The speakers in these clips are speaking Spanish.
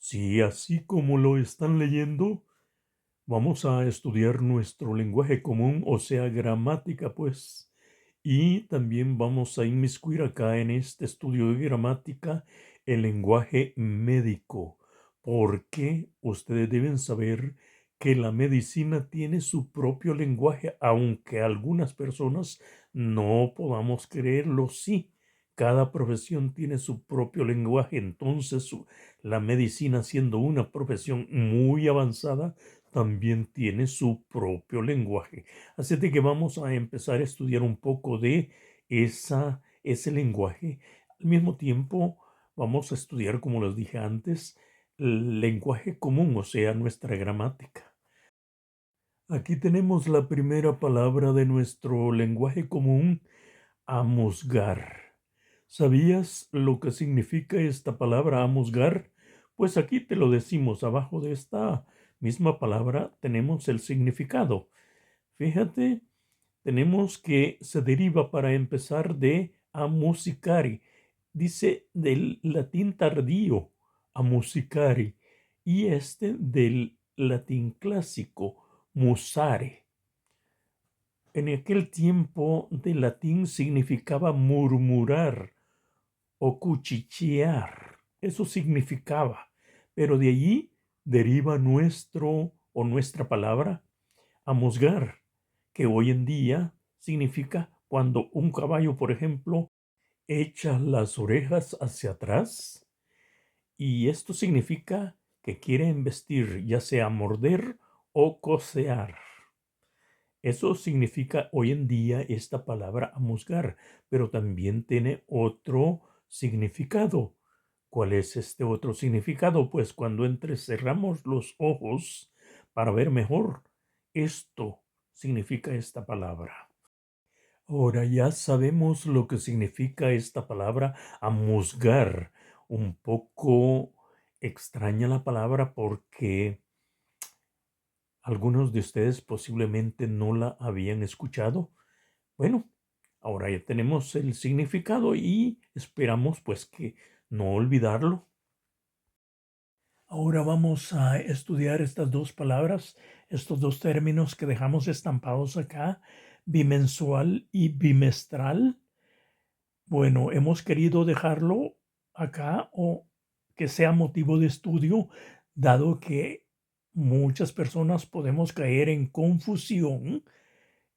Sí, así como lo están leyendo, vamos a estudiar nuestro lenguaje común, o sea, gramática, pues. Y también vamos a inmiscuir acá en este estudio de gramática el lenguaje médico, porque ustedes deben saber que la medicina tiene su propio lenguaje, aunque algunas personas no podamos creerlo, sí. Cada profesión tiene su propio lenguaje, entonces la medicina, siendo una profesión muy avanzada, también tiene su propio lenguaje. Así de que vamos a empezar a estudiar un poco de ese lenguaje. Al mismo tiempo, vamos a estudiar, como les dije antes, el lenguaje común, o sea, nuestra gramática. Aquí tenemos la primera palabra de nuestro lenguaje común, amuzgar. ¿Sabías lo que significa esta palabra amuzgar? Pues aquí te lo decimos, abajo de esta misma palabra tenemos el significado. Fíjate, tenemos que se deriva para empezar de amusicari. Dice del latín tardío, amusicari, y este del latín clásico, musare. En aquel tiempo del latín significaba murmurar o cuchichear. Eso significaba. Pero de allí deriva nuestro o nuestra palabra amuzgar, que hoy en día significa cuando un caballo, por ejemplo, echa las orejas hacia atrás, y esto significa que quiere embestir, ya sea morder o cocear. Eso significa hoy en día esta palabra amuzgar, pero también tiene otro significado. ¿Cuál es este otro significado? Pues cuando entrecerramos los ojos para ver mejor, esto significa esta palabra. Ahora ya sabemos lo que significa esta palabra amuzgar. Un poco extraña la palabra porque algunos de ustedes posiblemente no la habían escuchado. Bueno, ahora ya tenemos el significado y esperamos pues que no olvidarlo. Ahora vamos a estudiar estas dos palabras, estos dos términos que dejamos estampados acá, bimensual y bimestral. Bueno, hemos querido dejarlo acá o que sea motivo de estudio, dado que muchas personas podemos caer en confusión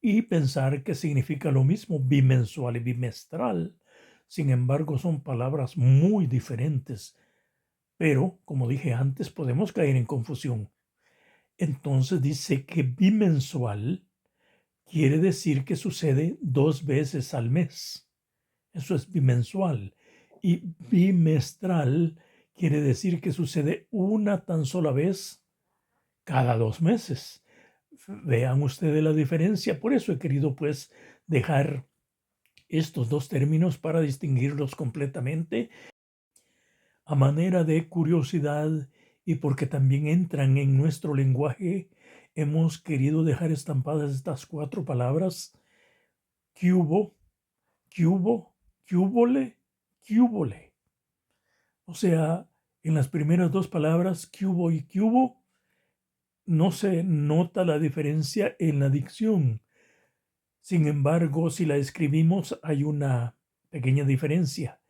y pensar que significa lo mismo bimensual y bimestral. Sin embargo, son palabras muy diferentes, pero como dije antes, podemos caer en confusión. Entonces dice que bimensual quiere decir que sucede 2 veces al mes. Eso es bimensual. Y bimestral quiere decir que sucede una tan sola vez cada 2 meses. Vean ustedes la diferencia. Por eso he querido pues dejar estos dos términos para distinguirlos completamente a manera de curiosidad y porque también entran en nuestro lenguaje. Hemos querido dejar estampadas estas 4 palabras: cubo, cubo, cubole, cubole. O sea, en las primeras 2 palabras, cubo y cubo, no se nota la diferencia en la dicción. Sin embargo, si la escribimos hay una pequeña diferencia.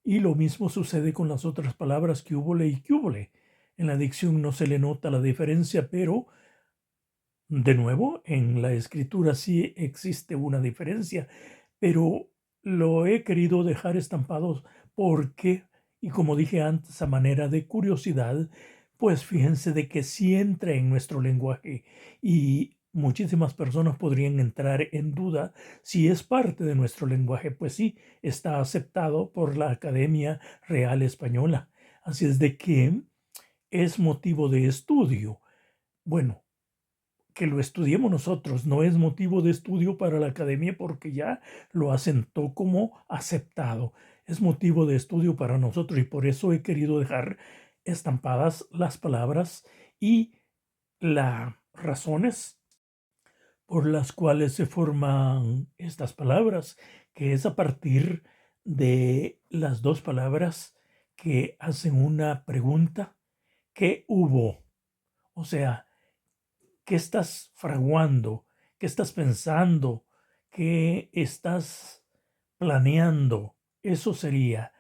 Y lo mismo sucede con las otras palabras cúbole y cúbole. En la dicción no se le nota la diferencia, pero de nuevo, en la escritura sí existe una diferencia, pero lo he querido dejar estampados porque, y como dije antes, a manera de curiosidad, pues fíjense de que sí entra en nuestro lenguaje y muchísimas personas podrían entrar en duda si es parte de nuestro lenguaje. Pues sí, está aceptado por la Academia Real Española. Así es de que es motivo de estudio. Bueno, que lo estudiemos nosotros, no es motivo de estudio para la academia porque ya lo asentó como aceptado. Es motivo de estudio para nosotros y por eso he querido dejar estampadas las palabras y las razones por las cuales se forman estas palabras, que es a partir de las 2 palabras que hacen una pregunta ¿qué hubo? O sea, ¿qué estás fraguando? ¿Qué estás pensando? ¿Qué estás planeando? Eso sería,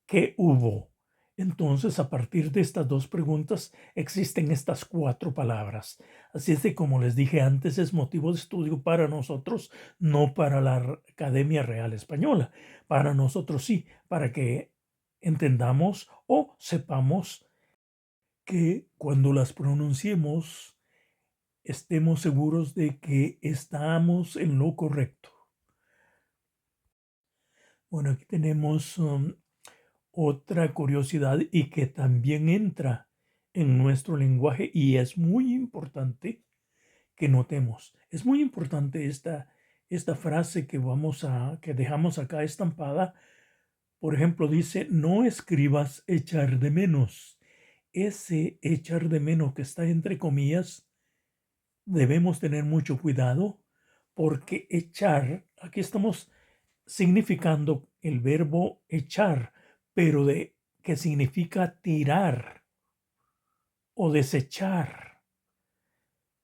¿qué hubo? Entonces, a partir de estas dos preguntas, existen estas cuatro palabras. Así es de como les dije antes, es motivo de estudio para nosotros, no para la Academia Real Española. Para nosotros sí, para que entendamos o sepamos que cuando las pronunciemos, estemos seguros de que estamos en lo correcto. Bueno, aquí tenemos otra curiosidad y que también entra en nuestro lenguaje y es muy importante que notemos. Es muy importante esta frase que dejamos acá estampada. Por ejemplo, dice, no escribas echar de menos. Ese echar de menos que está entre comillas, debemos tener mucho cuidado porque echar, aquí estamos significando el verbo echar, pero de que significa tirar o desechar.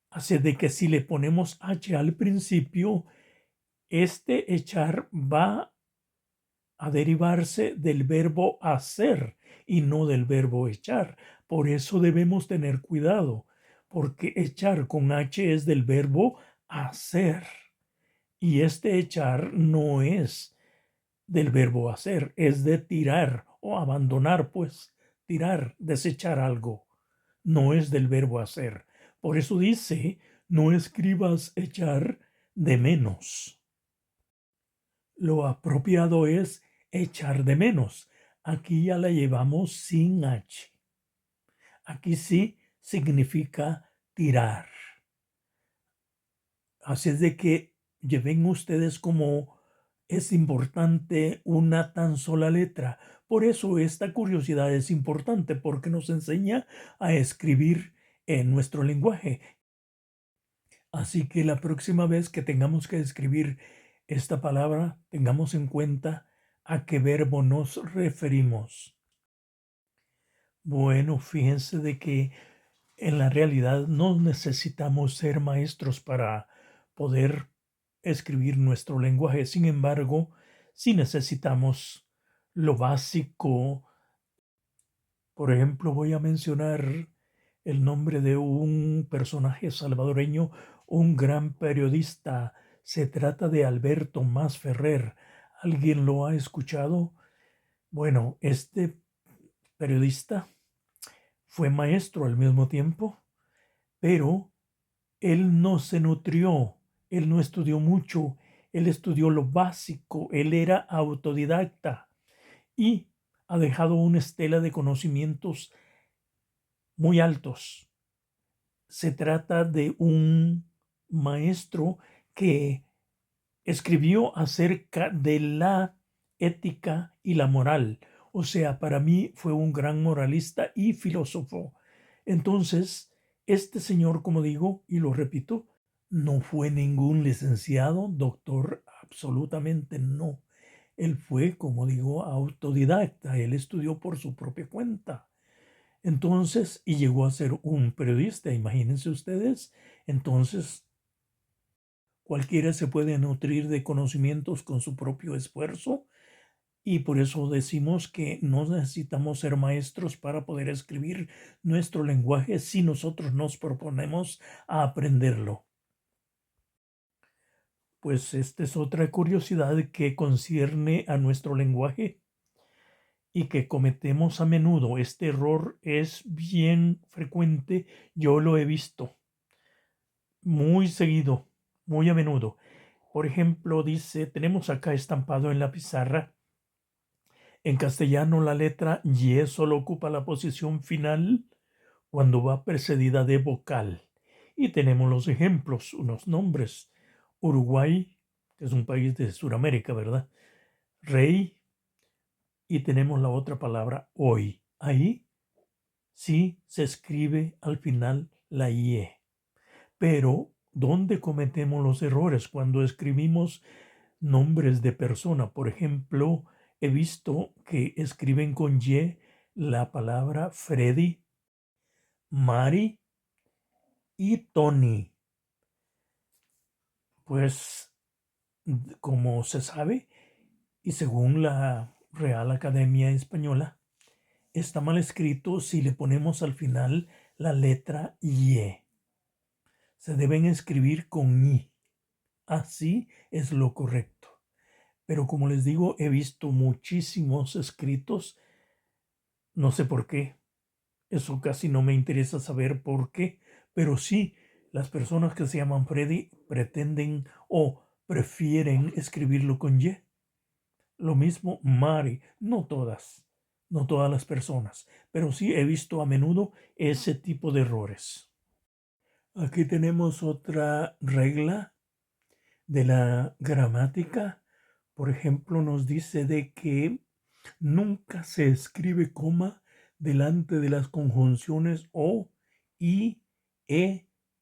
Así de que si le ponemos H al principio, este echar va a derivarse del verbo hacer y no del verbo echar. Por eso debemos tener cuidado, porque echar con H es del verbo hacer. Y este echar no es del verbo hacer, es de tirar o abandonar, pues, tirar, desechar algo. No es del verbo hacer. Por eso dice, no escribas echar de menos. Lo apropiado es echar de menos. Aquí ya la llevamos sin H. Aquí sí significa tirar. Así es de que lleven ustedes como es importante una tan sola letra. Por eso esta curiosidad es importante porque nos enseña a escribir en nuestro lenguaje. Así que la próxima vez que tengamos que escribir esta palabra, tengamos en cuenta a qué verbo nos referimos. Bueno, fíjense de que en la realidad no necesitamos ser maestros para poder escribir nuestro lenguaje. Sin embargo, sí necesitamos lo básico. Por ejemplo, voy a mencionar el nombre de un personaje salvadoreño, un gran periodista. Se trata de Alberto Masferrer. ¿Alguien lo ha escuchado? Bueno, este periodista fue maestro al mismo tiempo, pero él no se nutrió, él no estudió mucho, él estudió lo básico, él era autodidacta y ha dejado una estela de conocimientos muy altos. Se trata de un maestro que escribió acerca de la ética y la moral. O sea, para mí fue un gran moralista y filósofo. Entonces, este señor, como digo, y lo repito, no fue ningún licenciado, doctor, absolutamente no. Él fue, como digo, autodidacta. Él estudió por su propia cuenta. Entonces, y llegó a ser un periodista, imagínense ustedes. Entonces, cualquiera se puede nutrir de conocimientos con su propio esfuerzo y por eso decimos que no necesitamos ser maestros para poder escribir nuestro lenguaje si nosotros nos proponemos a aprenderlo. Pues esta es otra curiosidad que concierne a nuestro lenguaje y que cometemos a menudo. Este error es bien frecuente, yo lo he visto muy seguido, muy a menudo. Por ejemplo, dice, tenemos acá estampado en la pizarra, en castellano la letra Y solo ocupa la posición final cuando va precedida de vocal. Y tenemos los ejemplos, unos nombres. Uruguay, que es un país de Sudamérica, ¿verdad? Rey, y tenemos la otra palabra hoy. Ahí sí se escribe al final la Y. Pero, ¿dónde cometemos los errores? Cuando escribimos nombres de persona. Por ejemplo, he visto que escriben con Y la palabra Freddy Mari y Tony. Pues, como se sabe, y según la Real Academia Española, está mal escrito si le ponemos al final la letra Y. Se deben escribir con I. Así es lo correcto. Pero como les digo, he visto muchísimos escritos, no sé por qué. Eso casi no me interesa saber por qué, pero sí, las personas que se llaman Freddy pretenden o prefieren escribirlo con Y. Lo mismo Mari, no todas las personas, pero sí he visto a menudo ese tipo de errores. Aquí tenemos otra regla de la gramática. Por ejemplo, nos dice de que nunca se escribe coma delante de las conjunciones o, y,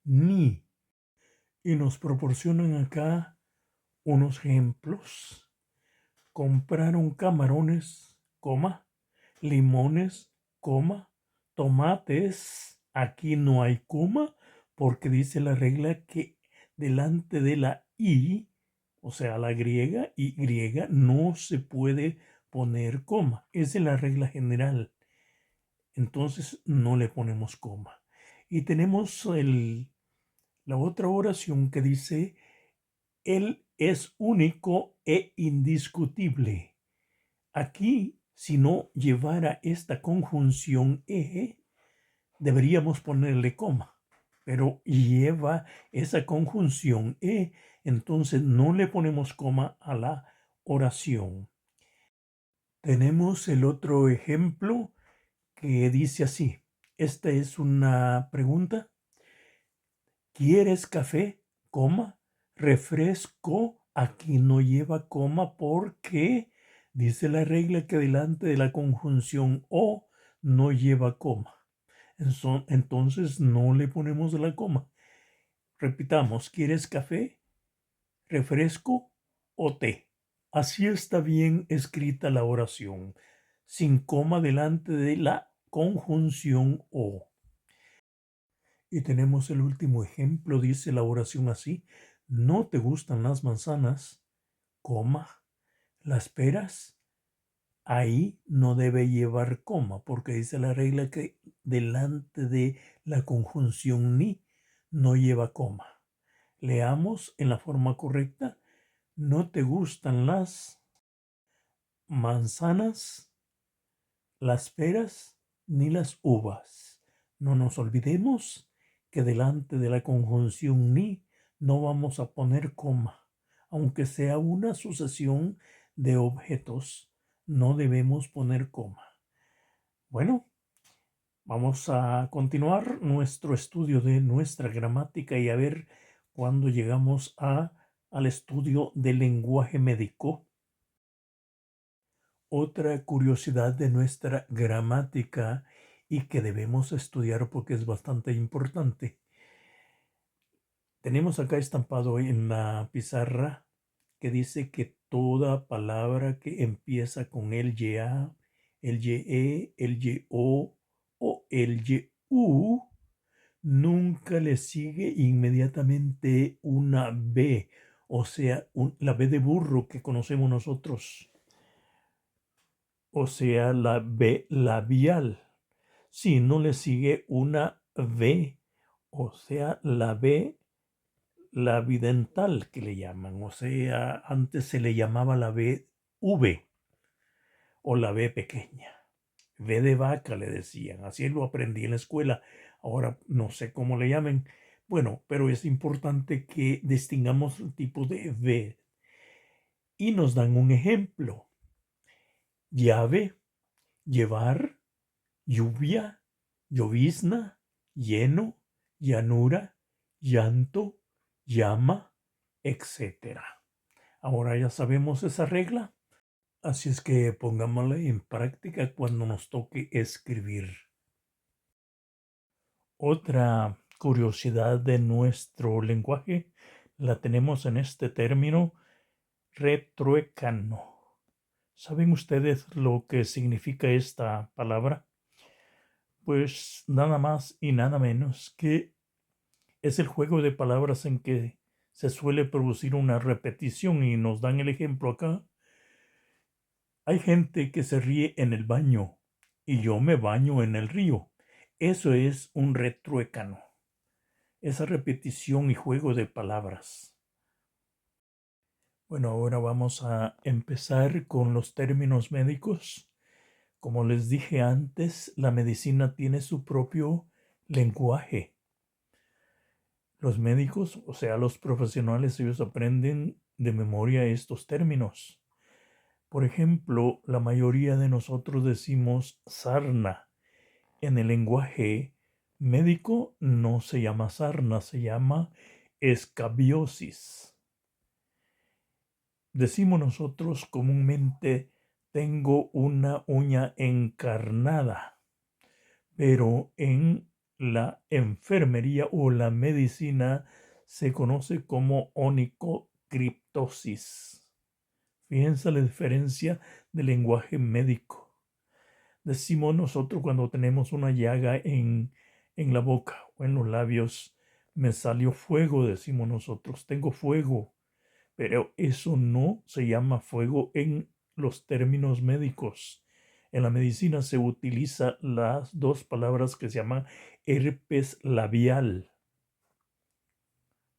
ni. Y nos proporcionan acá unos ejemplos. Compraron camarones, coma, limones, coma, tomates. Aquí no hay coma porque dice la regla que delante de la i, o sea, la griega, y, no se puede poner coma. Esa es la regla general. Entonces no le ponemos coma. Y tenemos la otra oración que dice, Él es único e indiscutible. Aquí, si no llevara esta conjunción deberíamos ponerle coma, pero lleva esa conjunción entonces no le ponemos coma a la oración. Tenemos el otro ejemplo que dice así. Esta es una pregunta. ¿Quieres café? Coma. Refresco. Aquí no lleva coma porque dice la regla que delante de la conjunción o no lleva coma. Entonces no le ponemos la coma. Repitamos, ¿quieres café, refresco o té? Así está bien escrita la oración, sin coma delante de la conjunción o. Y tenemos el último ejemplo, dice la oración así, no te gustan las manzanas, coma, las peras, ahí no debe llevar coma, porque dice la regla que delante de la conjunción ni no lleva coma. Leamos en la forma correcta, no te gustan las manzanas, las peras ni las uvas. No nos olvidemos que delante de la conjunción ni no vamos a poner coma. Aunque sea una sucesión de objetos, no debemos poner coma. Bueno, vamos a continuar nuestro estudio de nuestra gramática y a ver cuándo llegamos al estudio del lenguaje médico. Otra curiosidad de nuestra gramática y que debemos estudiar porque es bastante importante. Tenemos acá estampado en la pizarra que dice que toda palabra que empieza con el ya, el ye, el yo o el you, nunca le sigue inmediatamente una B, o sea, la B de burro que conocemos nosotros. O sea, la B labial. Si no le sigue una V, o sea, la B labidental que le llaman. O sea, antes se le llamaba la B V o la B pequeña. V de vaca le decían. Así lo aprendí en la escuela. Ahora no sé cómo le llamen. Bueno, pero es importante que distingamos el tipo de V. Y nos dan un ejemplo. Llave, llevar, lluvia, llovizna, lleno, llanura, llanto, llama, etc. Ahora ya sabemos esa regla, así es que pongámosla en práctica cuando nos toque escribir. Otra curiosidad de nuestro lenguaje la tenemos en este término retruécano. ¿Saben ustedes lo que significa esta palabra? Pues nada más y nada menos que es el juego de palabras en que se suele producir una repetición y nos dan el ejemplo acá. Hay gente que se ríe en el baño y yo me baño en el río. Eso es un retruécano, esa repetición y juego de palabras. Bueno, ahora vamos a empezar con los términos médicos. Como les dije antes, la medicina tiene su propio lenguaje. Los médicos, o sea, los profesionales, ellos aprenden de memoria estos términos. Por ejemplo, la mayoría de nosotros decimos sarna. En el lenguaje médico no se llama sarna, se llama escabiosis. Decimos nosotros comúnmente tengo una uña encarnada, pero en la enfermería o la medicina se conoce como onicocriptosis. Fíjense la diferencia del lenguaje médico. Decimos nosotros cuando tenemos una llaga en la boca o en los labios, me salió fuego, decimos nosotros, tengo fuego. Pero eso no se llama fuego en los términos médicos. En la medicina se utiliza las dos palabras que se llaman herpes labial.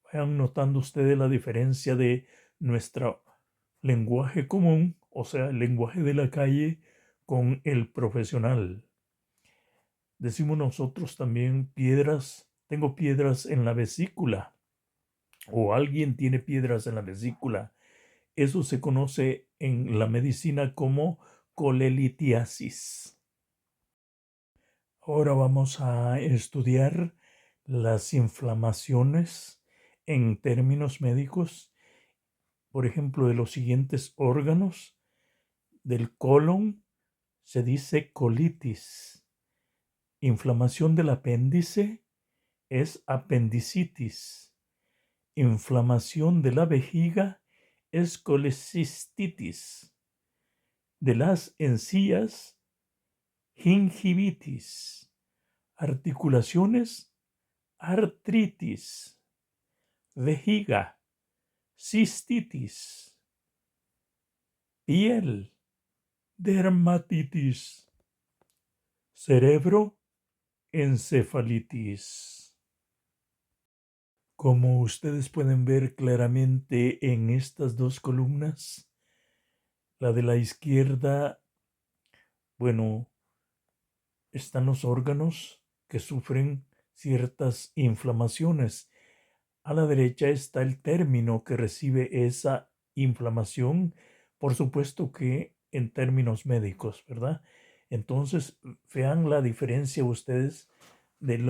Vayan notando ustedes la diferencia de nuestro lenguaje común, o sea, el lenguaje de la calle, con el profesional. Decimos nosotros también piedras, tengo piedras en la vesícula, o alguien tiene piedras en la vesícula. Eso se conoce en la medicina como colelitiasis. Ahora vamos a estudiar las inflamaciones en términos médicos, por ejemplo, de los siguientes órganos. Del colon se dice colitis. Inflamación del apéndice es apendicitis. Inflamación de la vejiga es colecistitis. De las encías, gingivitis. Articulaciones, artritis. Vejiga, cistitis. Piel, dermatitis. Cerebro, encefalitis. Como ustedes pueden ver claramente en estas dos columnas, la de la izquierda, bueno, están los órganos que sufren ciertas inflamaciones. A la derecha está el término que recibe esa inflamación, por supuesto que en términos médicos, ¿verdad? Entonces, vean la diferencia ustedes del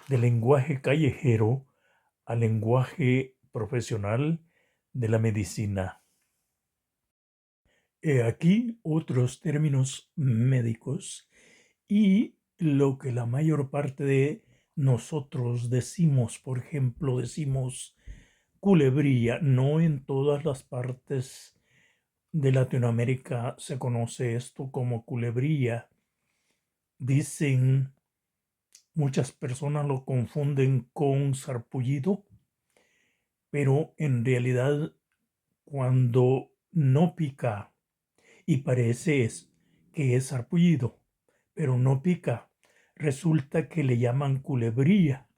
lenguaje callejero al lenguaje profesional de la medicina. He aquí otros términos médicos y lo que la mayor parte de nosotros decimos. Por ejemplo, decimos culebrilla. No en todas las partes de Latinoamérica se conoce esto como culebrilla. Dicen, muchas personas lo confunden con sarpullido, pero en realidad cuando no pica y parece que es sarpullido, pero no pica, resulta que le llaman culebrilla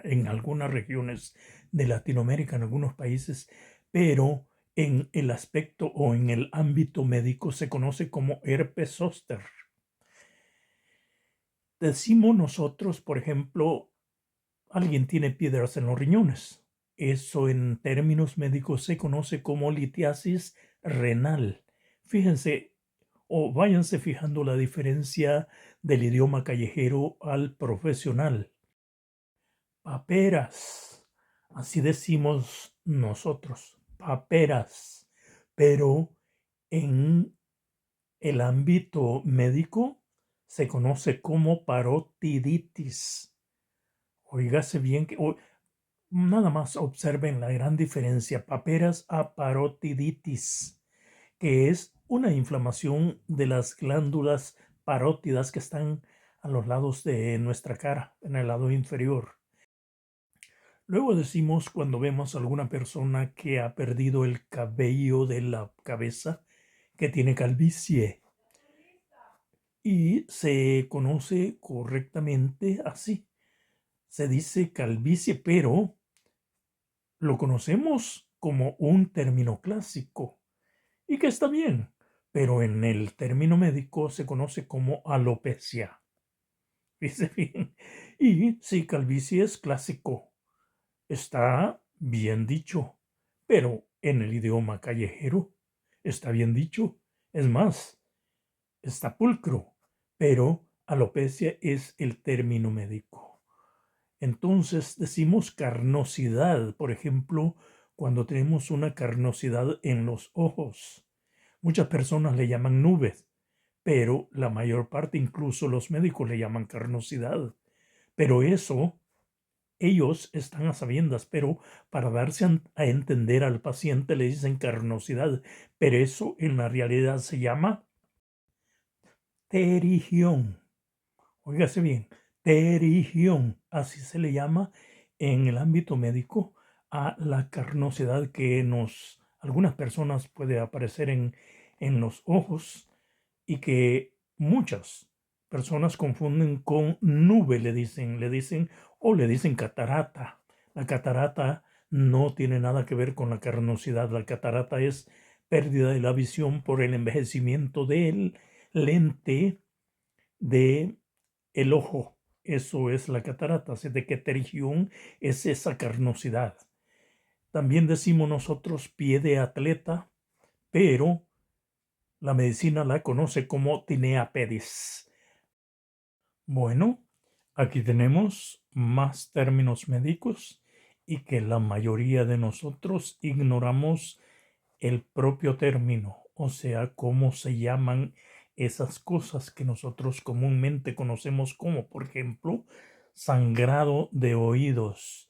en algunas regiones de Latinoamérica, en algunos países, pero en el aspecto o en el ámbito médico se conoce como herpes zóster. Decimos nosotros, por ejemplo, alguien tiene piedras en los riñones. Eso en términos médicos se conoce como litiasis renal. Fíjense o váyanse fijando la diferencia del idioma callejero al profesional. Paperas, así decimos nosotros, paperas, pero en el ámbito médico se conoce como parotiditis. Oígase bien que nada más observen la gran diferencia, paperas a parotiditis, que es una inflamación de las glándulas parótidas que están a los lados de nuestra cara, en el lado inferior. Luego decimos cuando vemos a alguna persona que ha perdido el cabello de la cabeza, que tiene calvicie. Y se conoce correctamente así. Se dice calvicie, pero lo conocemos como un término clásico y que está bien, pero en el término médico se conoce como alopecia. Dice bien. Y sí, calvicie es clásico. Está bien dicho, pero en el idioma callejero está bien dicho. Es más, está pulcro, pero alopecia es el término médico. Entonces decimos carnosidad, por ejemplo, cuando tenemos una carnosidad en los ojos. Muchas personas le llaman nubes, pero la mayor parte, incluso los médicos, le llaman carnosidad. Pero eso, ellos están a sabiendas, pero para darse a entender al paciente le dicen carnosidad, pero eso en la realidad se llama pterigión. Óigase bien, pterigión, así se le llama en el ámbito médico a la carnosidad que algunas personas puede aparecer en los ojos y que muchas personas confunden con nube, le dicen catarata. La catarata no tiene nada que ver con la carnosidad. La catarata es pérdida de la visión por el envejecimiento del lente de el ojo. Eso es la catarata. Así de que pterigión es esa carnosidad. También decimos nosotros pie de atleta, pero la medicina la conoce como tinea pedis. Bueno, aquí tenemos más términos médicos y que la mayoría de nosotros ignoramos el propio término, o sea, cómo se llaman esas cosas que nosotros comúnmente conocemos como, por ejemplo, sangrado de oídos.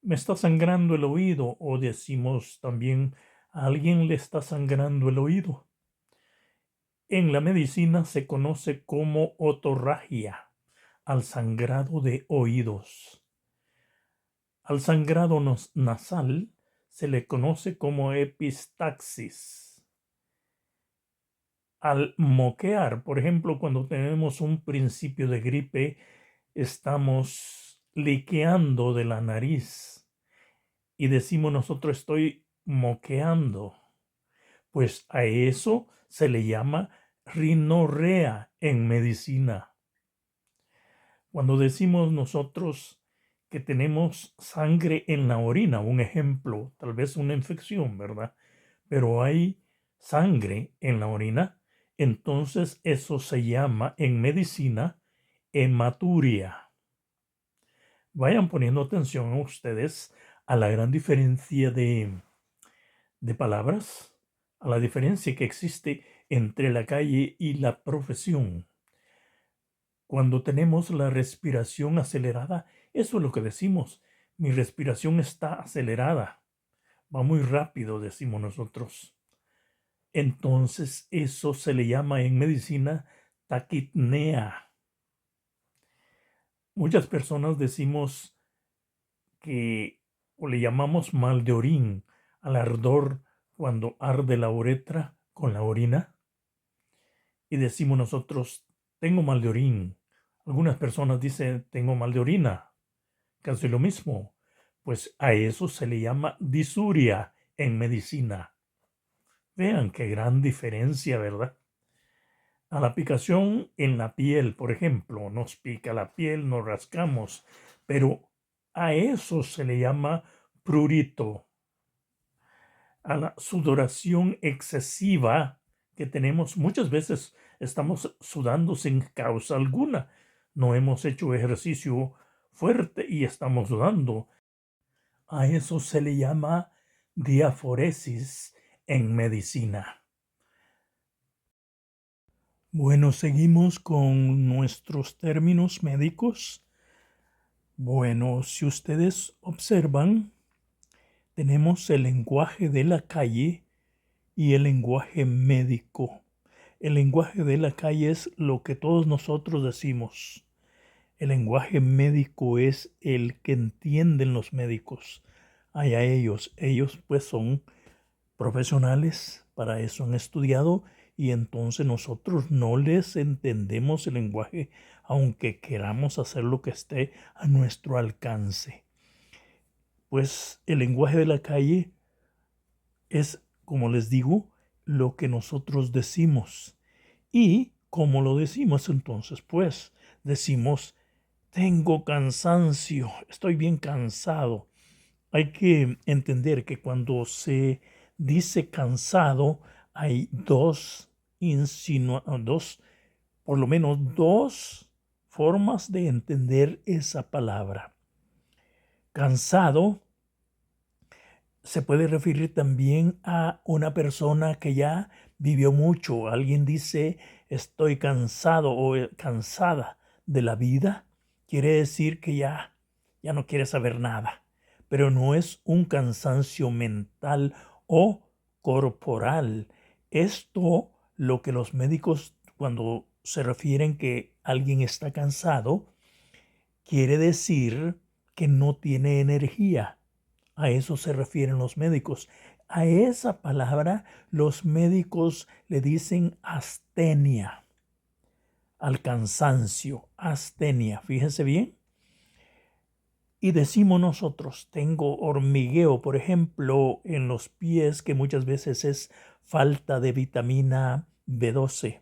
Me está sangrando el oído, o decimos también a alguien le está sangrando el oído. En la medicina se conoce como otorragia al sangrado de oídos. Al sangrado nasal se le conoce como epistaxis. Al moquear, por ejemplo, cuando tenemos un principio de gripe, estamos liqueando de la nariz y decimos nosotros estoy moqueando. Pues a eso se le llama rinorrea en medicina. Cuando decimos nosotros que tenemos sangre en la orina, un ejemplo, tal vez una infección, ¿verdad? Pero hay sangre en la orina, entonces eso se llama en medicina hematuria. Vayan poniendo atención a ustedes a la gran diferencia de palabras, a la diferencia que existe entre la calle y la profesión. Cuando tenemos la respiración acelerada, eso es lo que decimos. Mi respiración está acelerada. Va muy rápido, decimos nosotros. Entonces, eso se le llama en medicina taquipnea. Muchas personas decimos que, o le llamamos mal de orín, al ardor cuando arde la uretra con la orina. Y decimos nosotros, tengo mal de orín. Algunas personas dicen, tengo mal de orina. Casi lo mismo. Pues a eso se le llama disuria en medicina. Vean qué gran diferencia, ¿verdad? A la picación en la piel, por ejemplo, nos pica la piel, nos rascamos, pero a eso se le llama prurito. A la sudoración excesiva que tenemos, muchas veces estamos sudando sin causa alguna. No hemos hecho ejercicio fuerte y estamos sudando. A eso se le llama diaforesis en medicina. Bueno, seguimos con nuestros términos médicos. Bueno, si ustedes observan, tenemos el lenguaje de la calle y el lenguaje médico. El lenguaje de la calle es lo que todos nosotros decimos. El lenguaje médico es el que entienden los médicos. Allá ellos pues son profesionales, para eso han estudiado y entonces nosotros no les entendemos el lenguaje, aunque queramos hacer lo que esté a nuestro alcance. Pues el lenguaje de la calle es, como les digo, lo que nosotros decimos. Y como lo decimos entonces, pues decimos, tengo cansancio, estoy bien cansado. Hay que entender que cuando se dice cansado, hay por lo menos dos formas de entender esa palabra. Cansado se puede referir también a una persona que ya vivió mucho. Alguien dice, estoy cansado o cansada de la vida. Quiere decir que ya no quiere saber nada. Pero no es un cansancio mental o corporal. Esto, lo que los médicos, cuando se refieren que alguien está cansado, quiere decir que no tiene energía. A eso se refieren los médicos. A esa palabra los médicos le dicen astenia, al cansancio, astenia. Fíjense bien. Y decimos nosotros, tengo hormigueo, por ejemplo, en los pies, que muchas veces es falta de vitamina B12.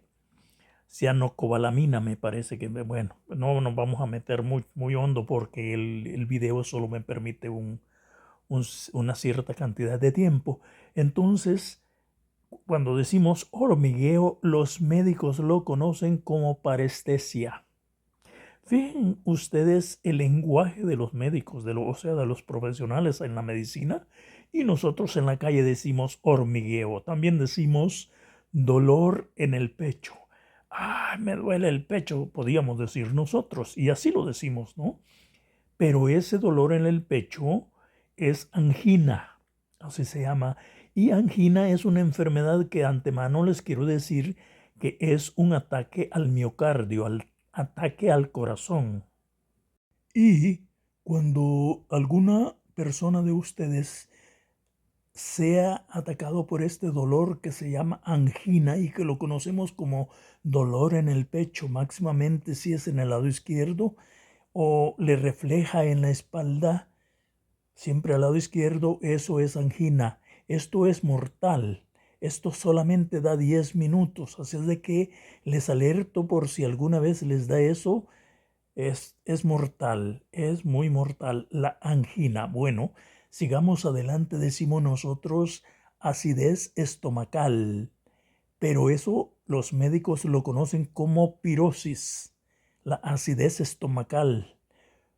Cianocobalamina, me parece que, bueno, no nos vamos a meter muy hondo porque el video solo me permite una cierta cantidad de tiempo. Entonces, cuando decimos hormigueo, los médicos lo conocen como parestesia. Fíjense ustedes el lenguaje de los médicos, o sea, de los profesionales en la medicina, y nosotros en la calle decimos hormigueo. También decimos dolor en el pecho. Ah, me duele el pecho, podríamos decir nosotros, y así lo decimos, ¿no? Pero ese dolor en el pecho es angina, así se llama. Y angina es una enfermedad que antemano les quiero decir que es un ataque al miocardio, al ataque al corazón. Y cuando alguna persona de ustedes sea atacado por este dolor que se llama angina y que lo conocemos como dolor en el pecho, máximamente si es en el lado izquierdo, o le refleja en la espalda, siempre al lado izquierdo, eso es angina. Esto es mortal. Esto solamente da 10 minutos, así es de que les alerto por si alguna vez les da eso. Es mortal, es muy mortal la angina. Bueno, sigamos adelante, decimos nosotros acidez estomacal, pero eso los médicos lo conocen como pirosis, la acidez estomacal.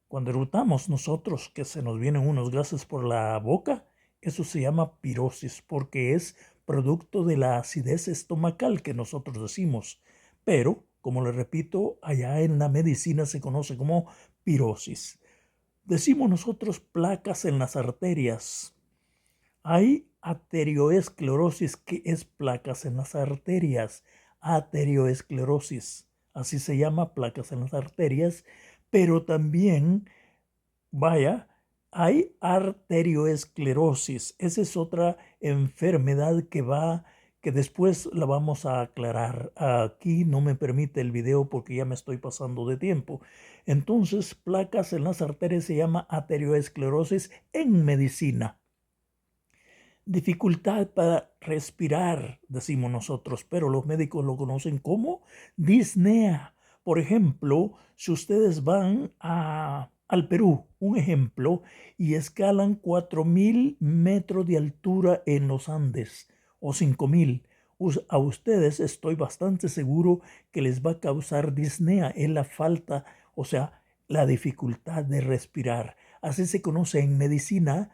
Cuando eructamos nosotros, que se nos vienen unos gases por la boca, eso se llama pirosis porque es producto de la acidez estomacal que nosotros decimos. Pero, como le repito, allá en la medicina se conoce como pirosis. Decimos nosotros placas en las arterias. Hay arterioesclerosis, que es placas en las arterias. Arterioesclerosis, así se llama, placas en las arterias. Pero también, vaya, hay arterioesclerosis. Esa es otra enfermedad que después la vamos a aclarar. Aquí no me permite el video porque ya me estoy pasando de tiempo. Entonces, placas en las arterias se llama arterioesclerosis en medicina. Dificultad para respirar, decimos nosotros, pero los médicos lo conocen como disnea. Por ejemplo, si ustedes van al Perú, un ejemplo, y escalan 4.000 metros de altura en los Andes o 5.000, a ustedes estoy bastante seguro que les va a causar disnea, es la falta, o sea, la dificultad de respirar. Así se conoce en medicina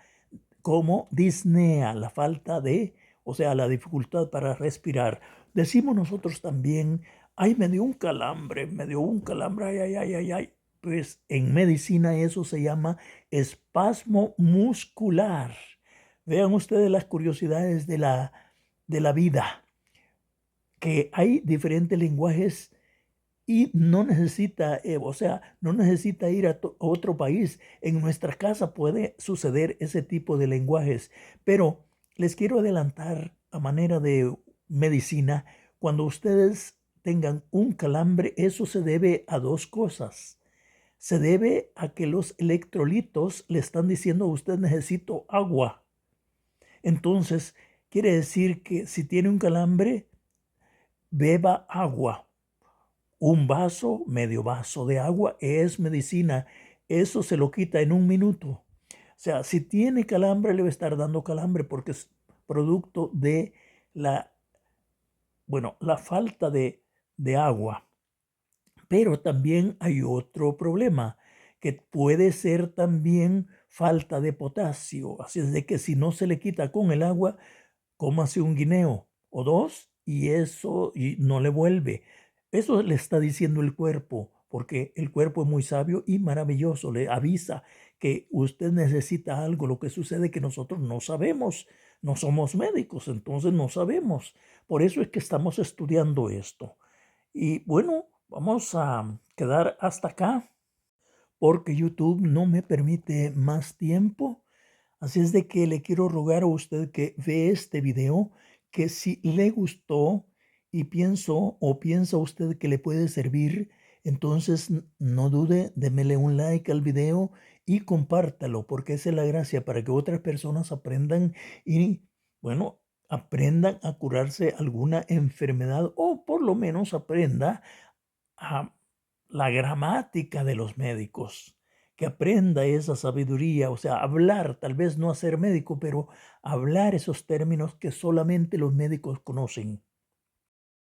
como disnea, la falta de, o sea, la dificultad para respirar. Decimos nosotros también, ay, me dio un calambre, ay, ay, ay, ay, ay. Pues en medicina eso se llama espasmo muscular. Vean ustedes las curiosidades de la vida. que hay diferentes lenguajes y no necesita, o sea, no necesita ir a otro país. En nuestra casa puede suceder ese tipo de lenguajes, pero les quiero adelantar a manera de medicina, cuando ustedes tengan un calambre, eso se debe a dos cosas. Se debe a que los electrolitos le están diciendo a usted necesito agua. Entonces, quiere decir que si tiene un calambre, beba agua. Un vaso, medio vaso de agua es medicina. Eso se lo quita en un minuto. O sea, si tiene calambre, le va a estar dando calambre porque es producto de la, bueno, la falta de agua. Pero también hay otro problema, que puede ser también falta de potasio. Así es de que si no se le quita con el agua, cómase un guineo o dos y eso y no le vuelve. Eso le está diciendo el cuerpo, porque el cuerpo es muy sabio y maravilloso. Le avisa que usted necesita algo. Lo que sucede es que nosotros no sabemos, no somos médicos, entonces no sabemos. Por eso es que estamos estudiando esto. Y bueno, vamos a quedar hasta acá porque YouTube no me permite más tiempo. Así es de que le quiero rogar a usted que ve este video, que si le gustó y piensa usted que le puede servir, entonces no dude, démele un like al video y compártalo, porque esa es la gracia para que otras personas aprendan y, bueno, aprendan a curarse alguna enfermedad o por lo menos aprenda a la gramática de los médicos, que aprenda esa sabiduría, o sea, hablar, tal vez no a ser médico, pero hablar esos términos que solamente los médicos conocen.